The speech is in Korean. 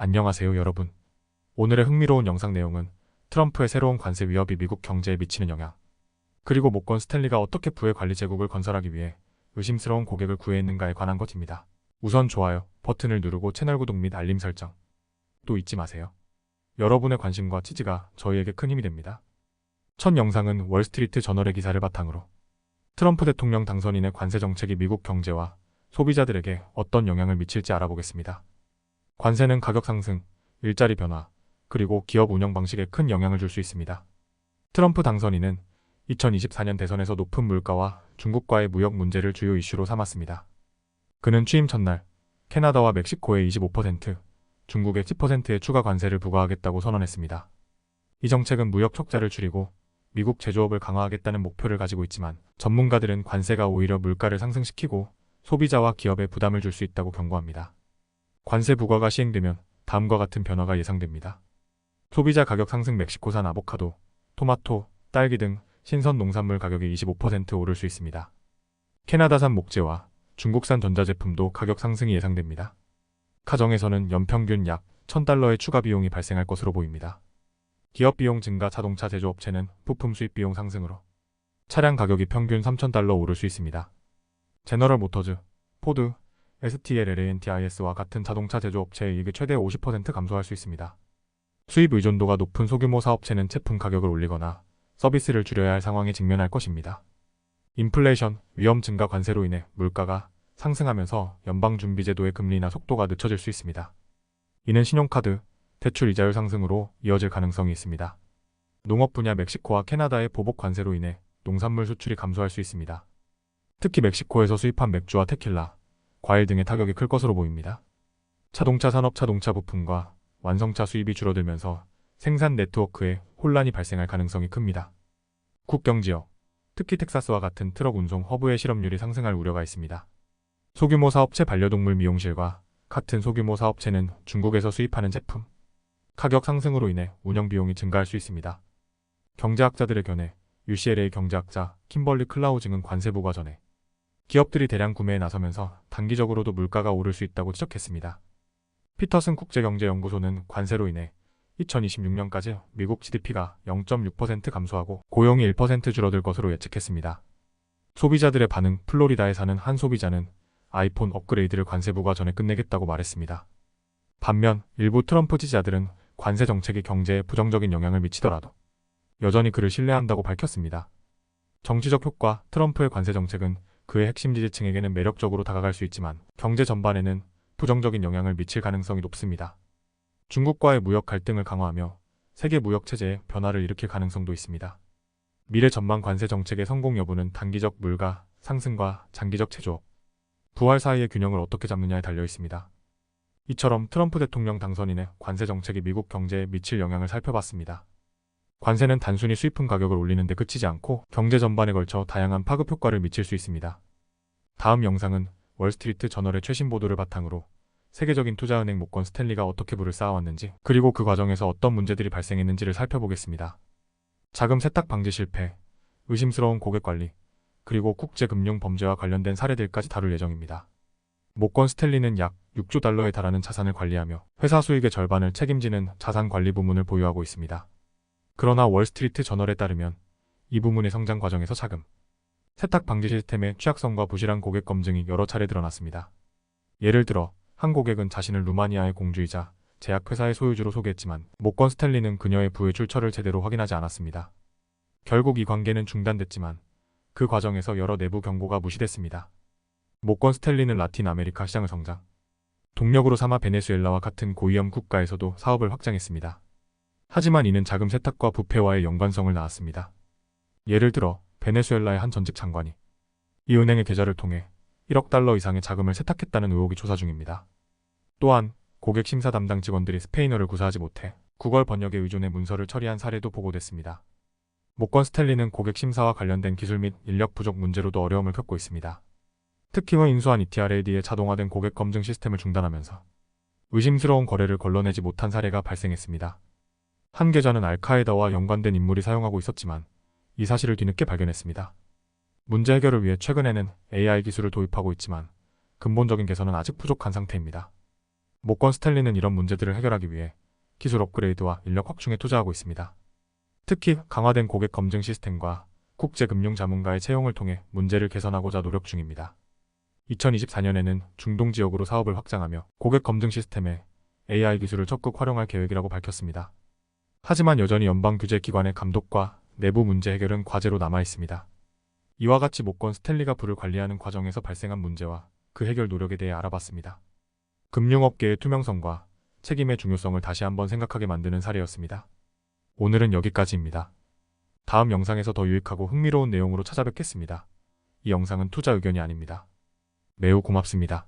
안녕하세요 여러분. 오늘의 흥미로운 영상 내용은 트럼프의 새로운 관세 위협이 미국 경제에 미치는 영향, 그리고 모건 스탠리가 어떻게 부의 관리 제국을 건설하기 위해 의심스러운 고객을 구해했는가에 관한 것입니다. 우선 좋아요 버튼을 누르고 채널 구독 및 알림 설정 또 잊지 마세요. 여러분의 관심과 지지가 저희에게 큰 힘이 됩니다. 첫 영상은 월스트리트 저널의 기사를 바탕으로 트럼프 대통령 당선인의 관세 정책이 미국 경제와 소비자들에게 어떤 영향을 미칠지 알아보겠습니다. 관세는 가격 상승, 일자리 변화, 그리고 기업 운영 방식에 큰 영향을 줄 수 있습니다. 트럼프 당선인은 2024년 대선에서 높은 물가와 중국과의 무역 문제를 주요 이슈로 삼았습니다. 그는 취임 첫날 캐나다와 멕시코에 25%, 중국에 10%의 추가 관세를 부과하겠다고 선언했습니다. 이 정책은 무역 촉자를 줄이고 미국 제조업을 강화하겠다는 목표를 가지고 있지만, 전문가들은 관세가 오히려 물가를 상승시키고 소비자와 기업에 부담을 줄 수 있다고 경고합니다. 관세 부과가 시행되면 다음과 같은 변화가 예상됩니다. 소비자 가격 상승. 멕시코산 아보카도, 토마토, 딸기 등 신선 농산물 가격이 25% 오를 수 있습니다. 캐나다산 목재와 중국산 전자제품도 가격 상승이 예상됩니다. 가정에서는 연평균 약 $1,000의 추가 비용이 발생할 것으로 보입니다. 기업 비용 증가. 자동차 제조업체는 부품 수입 비용 상승으로 차량 가격이 평균 $3,000 오를 수 있습니다. 제너럴 모터즈, 포드, STLLANTIS와 같은 자동차 제조업체의 이익이 최대 50% 감소할 수 있습니다. 수입 의존도가 높은 소규모 사업체는 제품 가격을 올리거나 서비스를 줄여야 할 상황에 직면할 것입니다. 인플레이션, 위험 증가. 관세로 인해 물가가 상승하면서 연방준비제도의 금리 인하 속도가 늦춰질 수 있습니다. 이는 신용카드, 대출 이자율 상승으로 이어질 가능성이 있습니다. 농업 분야. 멕시코와 캐나다의 보복 관세로 인해 농산물 수출이 감소할 수 있습니다. 특히 멕시코에서 수입한 맥주와 테킬라, 과일 등의 타격이 클 것으로 보입니다. 자동차 산업. 자동차 부품과 완성차 수입이 줄어들면서 생산 네트워크에 혼란이 발생할 가능성이 큽니다. 국경지역, 특히 텍사스와 같은 트럭 운송 허브의 실업률이 상승할 우려가 있습니다. 소규모 사업체. 반려동물 미용실과 같은 소규모 사업체는 중국에서 수입하는 제품 가격 상승으로 인해 운영 비용이 증가할 수 있습니다. 경제학자들의 견해. UCLA 경제학자 킴벌리 클라우징은 관세 부과 전에 기업들이 대량 구매에 나서면서 단기적으로도 물가가 오를 수 있다고 지적했습니다. 피터슨 국제경제연구소는 관세로 인해 2026년까지 미국 GDP가 0.6% 감소하고 고용이 1% 줄어들 것으로 예측했습니다. 소비자들의 반응. 플로리다에 사는 한 소비자는 아이폰 업그레이드를 관세 부과 전에 끝내겠다고 말했습니다. 반면 일부 트럼프 지지자들은 관세 정책이 경제에 부정적인 영향을 미치더라도 여전히 그를 신뢰한다고 밝혔습니다. 정치적 효과. 트럼프의 관세 정책은 그의 핵심 지지층에게는 매력적으로 다가갈 수 있지만 경제 전반에는 부정적인 영향을 미칠 가능성이 높습니다. 중국과의 무역 갈등을 강화하며 세계 무역 체제에 변화를 일으킬 가능성도 있습니다. 미래 전망. 관세 정책의 성공 여부는 단기적 물가 상승과 장기적 제조업 부활 사이의 균형을 어떻게 잡느냐에 달려 있습니다. 이처럼 트럼프 대통령 당선인의 관세 정책이 미국 경제에 미칠 영향을 살펴봤습니다. 관세는 단순히 수입품 가격을 올리는 데 그치지 않고 경제 전반에 걸쳐 다양한 파급 효과를 미칠 수 있습니다. 다음 영상은 월스트리트 저널의 최신 보도를 바탕으로 세계적인 투자은행 모건 스탠리가 어떻게 부를 쌓아왔는지, 그리고 그 과정에서 어떤 문제들이 발생했는지를 살펴보겠습니다. 자금 세탁 방지 실패, 의심스러운 고객 관리, 그리고 국제금융 범죄와 관련된 사례들까지 다룰 예정입니다. 모건 스탠리는 약 $6조 달러에 자산을 관리하며 회사 수익의 절반을 책임지는 자산 관리 부문을 보유하고 있습니다. 그러나 월스트리트 저널에 따르면 이 부문의 성장 과정에서 자금 세탁 방지 시스템의 취약성과 부실한 고객 검증이 여러 차례 드러났습니다. 예를 들어 한 고객은 자신을 루마니아의 공주이자 제약회사의 소유주로 소개했지만 모건 스탠리는 그녀의 부의 출처를 제대로 확인하지 않았습니다. 결국 이 관계는 중단됐지만 그 과정에서 여러 내부 경고가 무시됐습니다. 모건 스탠리는 라틴 아메리카 시장을 성장 동력으로 삼아 베네수엘라와 같은 고위험 국가에서도 사업을 확장했습니다. 하지만 이는 자금 세탁과 부패와의 연관성을 낳았습니다. 예를 들어 베네수엘라의 한 전직 장관이 이 은행의 계좌를 통해 $1억 이상의 자금을 세탁했다는 의혹이 조사 중입니다. 또한 고객 심사 담당 직원들이 스페인어를 구사하지 못해 구걸 번역에 의존해 문서를 처리한 사례도 보고됐습니다. 모건 스탠리는 고객 심사와 관련된 기술 및 인력 부족 문제로도 어려움을 겪고 있습니다. 특히 인수한 ETRAD의 자동화된 고객 검증 시스템을 중단하면서 의심스러운 거래를 걸러내지 못한 사례가 발생했습니다. 한 계좌는 알카에다와 연관된 인물이 사용하고 있었지만 이 사실을 뒤늦게 발견했습니다. 문제 해결을 위해 최근에는 AI 기술을 도입하고 있지만 근본적인 개선은 아직 부족한 상태입니다. 모건 스탠리는 이런 문제들을 해결하기 위해 기술 업그레이드와 인력 확충에 투자하고 있습니다. 특히 강화된 고객 검증 시스템과 국제금융 자문가의 채용을 통해 문제를 개선하고자 노력 중입니다. 2024년에는 중동 지역으로 사업을 확장하며 고객 검증 시스템에 AI 기술을 적극 활용할 계획이라고 밝혔습니다. 하지만 여전히 연방 규제 기관의 감독과 내부 문제 해결은 과제로 남아 있습니다. 이와 같이 모건 스탠리가 부를 관리하는 과정에서 발생한 문제와 그 해결 노력에 대해 알아봤습니다. 금융업계의 투명성과 책임의 중요성을 다시 한번 생각하게 만드는 사례였습니다. 오늘은 여기까지입니다. 다음 영상에서 더 유익하고 흥미로운 내용으로 찾아뵙겠습니다. 이 영상은 투자 의견이 아닙니다. 매우 고맙습니다.